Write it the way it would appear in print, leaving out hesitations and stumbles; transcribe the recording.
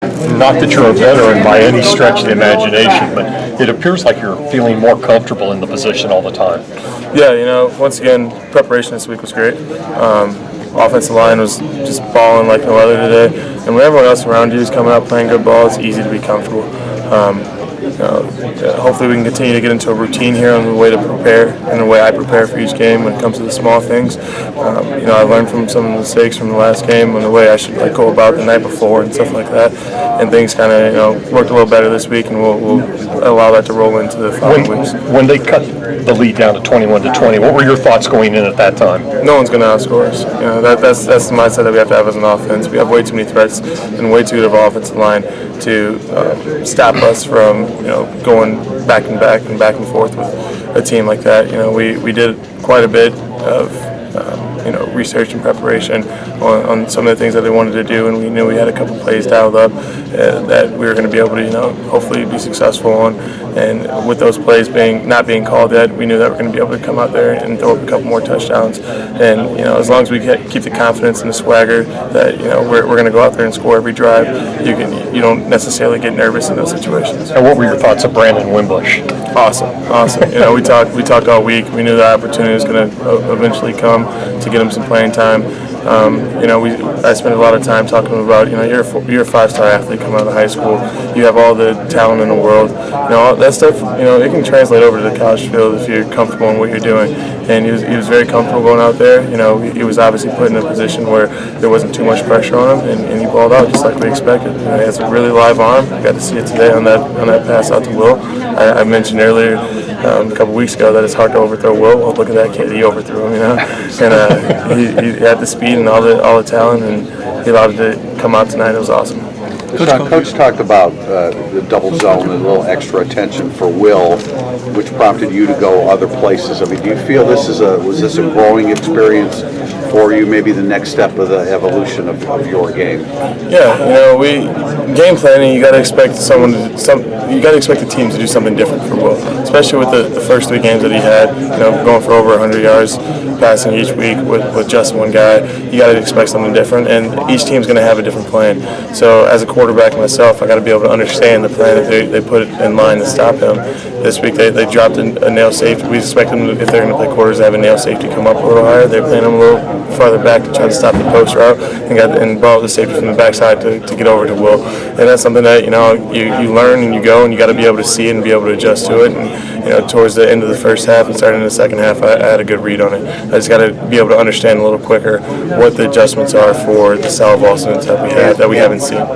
Not that you're a veteran by any stretch of the imagination, but it appears like you're feeling more comfortable in the position all the time. Yeah, once again, preparation this week was great. Offensive line was just balling like no other today. And when everyone else around you is coming out playing good ball, it's easy to be comfortable. Hopefully we can continue to get into a routine here on the way to prepare and the way I prepare for each game when it comes to the small things. I learned from some of the mistakes from the last game and the way I should go about the night before and stuff like that. And things kind of worked a little better this week, and we'll allow that to roll into the following weeks. When they cut the lead down to 21-20, what were your thoughts going in at that time? No one's going to outscore us. That's the mindset that we have to have as an offense. We have way too many threats and way too good of an offensive line to stop us from going back and forth with a team like that. We did quite a bit of research and preparation on some of the things that they wanted to do, and we knew we had a couple plays dialed up that we were going to be able to hopefully be successful on. And with those plays not being called yet, we knew that we're going to be able to come out there and throw up a couple more touchdowns. And as long as we keep the confidence and the swagger that we're going to go out there and score every drive, you don't necessarily get nervous in those situations. And what were your thoughts of Brandon Wimbush? Awesome. We talked all week. We knew the opportunity was going to eventually come to get him some playing time. I spent a lot of time talking about you're a five-star athlete coming out of high school. You have all the talent in the world. All that stuff. It can translate over to the college field if you're comfortable in what you're doing. And he was very comfortable going out there. He was obviously put in a position where there wasn't too much pressure on him, and he balled out just like we expected. He has a really live arm. I got to see it today on that pass out to Will. I mentioned earlier a couple weeks ago that it's hard to overthrow Will. Well, look at that kid. He overthrew him, and he had the speed and all the talent, and he allowed it to come out tonight. It was awesome. Coach talked about the double zone and a little extra attention for Will, which prompted you to go other places. I mean, do you feel was this a growing experience for you, maybe the next step of the evolution of your game? Yeah, game planning, you got to expect the team to do something different for Will, especially with the first three games that he had. Going for over 100 yards passing each week with just one guy. You got to expect something different, and each team's going to have a different plan. So as a quarterback myself, I got to be able to understand the plan that they put in line to stop him. This week they dropped a nail safety. We expect them, if they're going to play quarters, to have a nail safety come up a little higher. They're playing him a little farther back to try to stop the post route and ball the safety from the backside to get over to Will. And that's something that you learn and you go, and you got to be able to see it and be able to adjust to it. And towards the end of the first half and starting in the second half, I had a good read on it. I just got to be able to understand a little quicker what the adjustments are for the salvo students that we haven't seen.